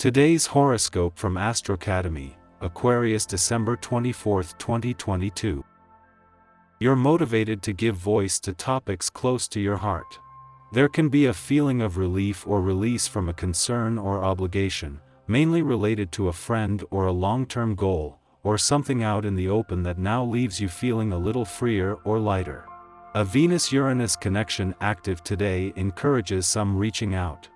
Today's horoscope from Astrocademy, Aquarius December 24, 2022. You're motivated to give voice to topics close to your heart. There can be a feeling of relief or release from a concern or obligation, mainly related to a friend or a long-term goal, or something out in the open that now leaves you feeling a little freer or lighter. A Venus-Uranus connection active today encourages some reaching out.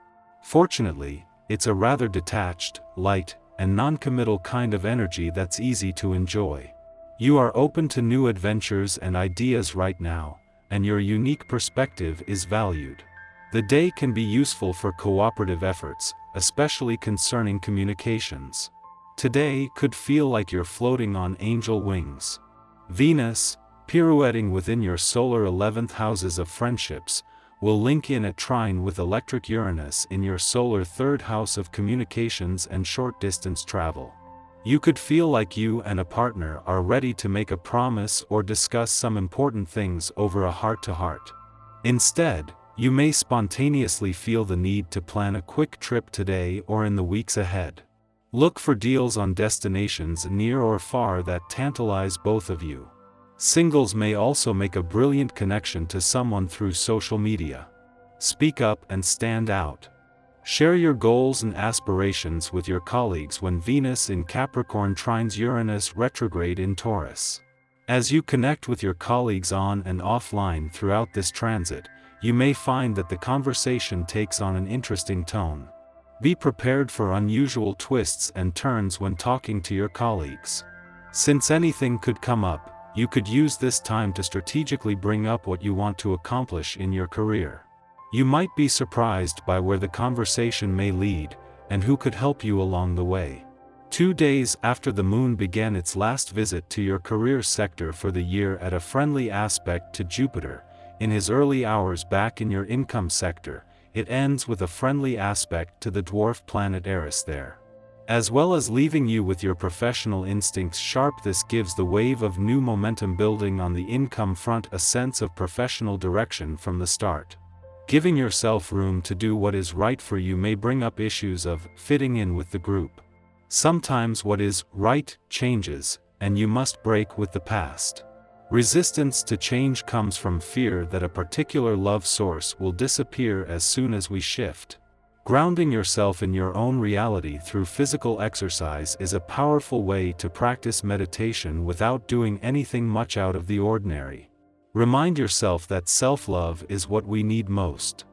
Fortunately, it's a rather detached, light, and non-committal kind of energy that's easy to enjoy. You are open to new adventures and ideas right now, and your unique perspective is valued. The day can be useful for cooperative efforts, especially concerning communications. Today could feel like you're floating on angel wings. Venus, pirouetting within your solar 11th houses of friendships, will link in a trine with electric Uranus in your solar 3rd house of communications and short-distance travel. You could feel like you and a partner are ready to make a promise or discuss some important things over a heart-to-heart. Instead, you may spontaneously feel the need to plan a quick trip today or in the weeks ahead. Look for deals on destinations near or far that tantalize both of you. Singles may also make a brilliant connection to someone through social media. Speak up and stand out. Share your goals and aspirations with your colleagues when Venus in Capricorn trines Uranus retrograde in Taurus. As you connect with your colleagues on and offline throughout this transit, you may find that the conversation takes on an interesting tone. Be prepared for unusual twists and turns when talking to your colleagues. Since anything could come up, you could use this time to strategically bring up what you want to accomplish in your career. You might be surprised by where the conversation may lead, and who could help you along the way. 2 days after the moon began its last visit to your career sector for the year at a friendly aspect to Jupiter, in his early hours back in your income sector, it ends with a friendly aspect to the dwarf planet Eris there. As well as leaving you with your professional instincts sharp, this gives the wave of new momentum building on the income front a sense of professional direction from the start. Giving yourself room to do what is right for you may bring up issues of fitting in with the group. Sometimes what is right changes, and you must break with the past. Resistance to change comes from fear that a particular love source will disappear as soon as we shift. Grounding yourself in your own reality through physical exercise is a powerful way to practice meditation without doing anything much out of the ordinary. Remind yourself that self-love is what we need most.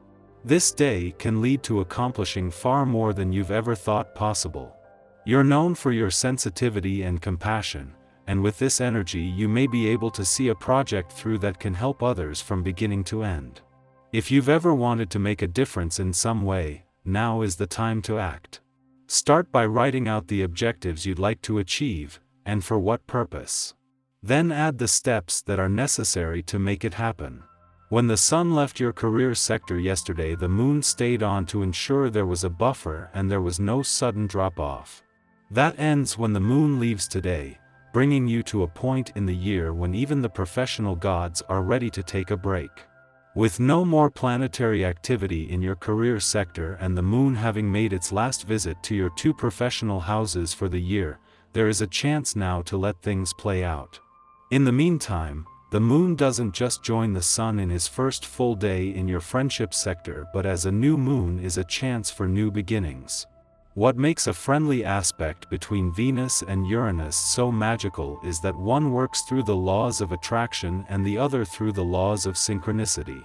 This day can lead to accomplishing far more than you've ever thought possible. You're known for your sensitivity and compassion, and with this energy you may be able to see a project through that can help others from beginning to end. If you've ever wanted to make a difference in some way, now is the time to act. Start by writing out the objectives you'd like to achieve, and for what purpose. Then add the steps that are necessary to make it happen. When the sun left your career sector yesterday, the moon stayed on to ensure there was a buffer and there was no sudden drop-off. That ends when the moon leaves today, bringing you to a point in the year when even the professional gods are ready to take a break. With no more planetary activity in your career sector and the moon having made its last visit to your 2 professional houses for the year, there is a chance now to let things play out. In the meantime, the moon doesn't just join the sun in his first full day in your friendship sector, but as a new moon is a chance for new beginnings. What makes a friendly aspect between Venus and Uranus so magical is that one works through the laws of attraction and the other through the laws of synchronicity.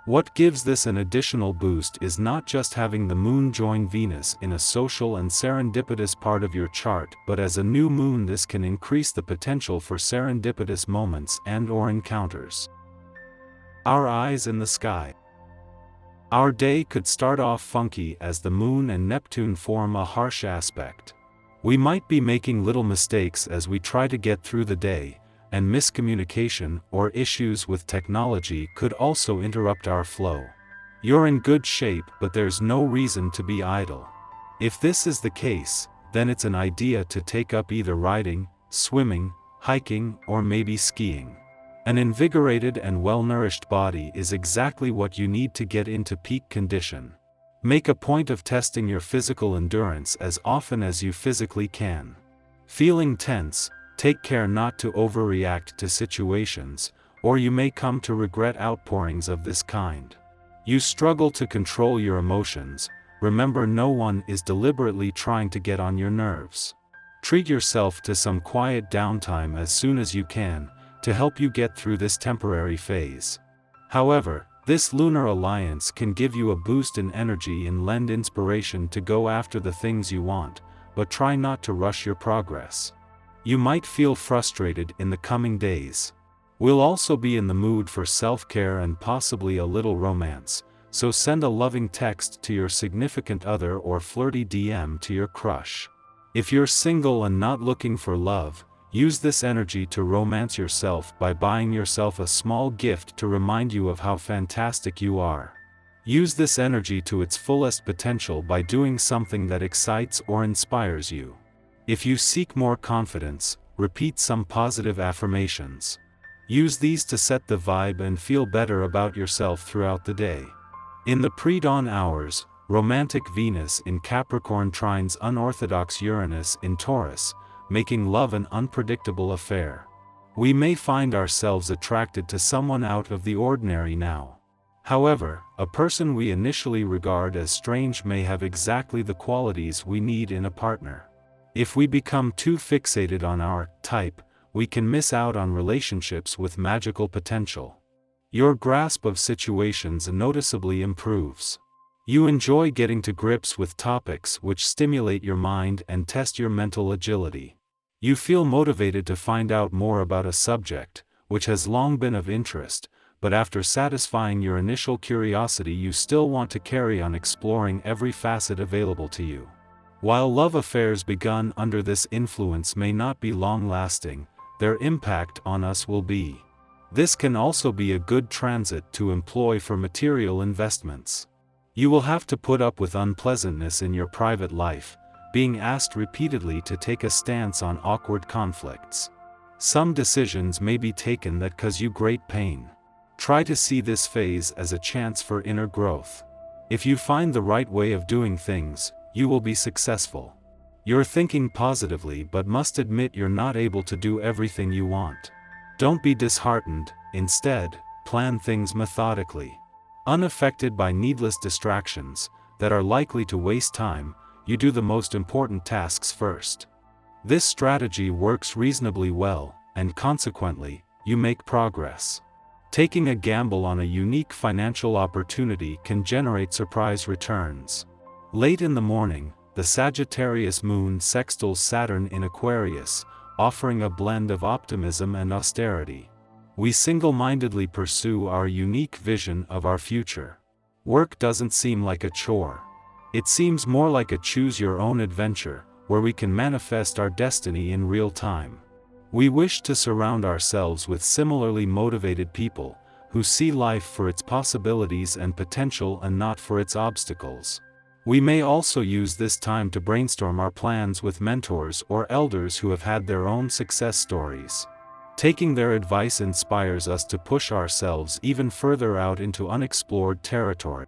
What gives this an additional boost is not just having the moon join Venus in a social and serendipitous part of your chart, but as a new moon this can increase the potential for serendipitous moments and/or encounters. Our eyes in the sky. Our day could start off funky as the moon and Neptune form a harsh aspect. We might be making little mistakes as we try to get through the day, and miscommunication or issues with technology could also interrupt our flow. You're in good shape, but there's no reason to be idle. If this is the case, then it's an idea to take up either riding, swimming, hiking, or maybe skiing. An invigorated and well-nourished body is exactly what you need to get into peak condition. Make a point of testing your physical endurance as often as you physically can. Feeling tense, take care not to overreact to situations, or you may come to regret outpourings of this kind. You struggle to control your emotions. Remember, no one is deliberately trying to get on your nerves. Treat yourself to some quiet downtime as soon as you can, to help you get through this temporary phase. However, this lunar alliance can give you a boost in energy and lend inspiration to go after the things you want, but try not to rush your progress. You might feel frustrated in the coming days. We'll also be in the mood for self-care and possibly a little romance, so send a loving text to your significant other or flirty DM to your crush. If you're single and not looking for love, use this energy to romance yourself by buying yourself a small gift to remind you of how fantastic you are. Use this energy to its fullest potential by doing something that excites or inspires you. If you seek more confidence, repeat some positive affirmations. Use these to set the vibe and feel better about yourself throughout the day. In the pre-dawn hours, romantic Venus in Capricorn trines unorthodox Uranus in Taurus, making love an unpredictable affair. We may find ourselves attracted to someone out of the ordinary now. However, a person we initially regard as strange may have exactly the qualities we need in a partner. If we become too fixated on our type, we can miss out on relationships with magical potential. Your grasp of situations noticeably improves. You enjoy getting to grips with topics which stimulate your mind and test your mental agility. You feel motivated to find out more about a subject, which has long been of interest, but after satisfying your initial curiosity you still want to carry on exploring every facet available to you. While love affairs begun under this influence may not be long-lasting, their impact on us will be. This can also be a good transit to employ for material investments. You will have to put up with unpleasantness in your private life, being asked repeatedly to take a stance on awkward conflicts. Some decisions may be taken that cause you great pain. Try to see this phase as a chance for inner growth. If you find the right way of doing things, you will be successful. You're thinking positively but must admit you're not able to do everything you want. Don't be disheartened, instead, plan things methodically. Unaffected by needless distractions that are likely to waste time, you do the most important tasks first. This strategy works reasonably well, and consequently, you make progress. Taking a gamble on a unique financial opportunity can generate surprise returns. Late in the morning, the Sagittarius moon sextiles Saturn in Aquarius, offering a blend of optimism and austerity. We single-mindedly pursue our unique vision of our future. Work doesn't seem like a chore. It seems more like a choose-your-own adventure, where we can manifest our destiny in real time. We wish to surround ourselves with similarly motivated people, who see life for its possibilities and potential and not for its obstacles. We may also use this time to brainstorm our plans with mentors or elders who have had their own success stories. Taking their advice inspires us to push ourselves even further out into unexplored territory.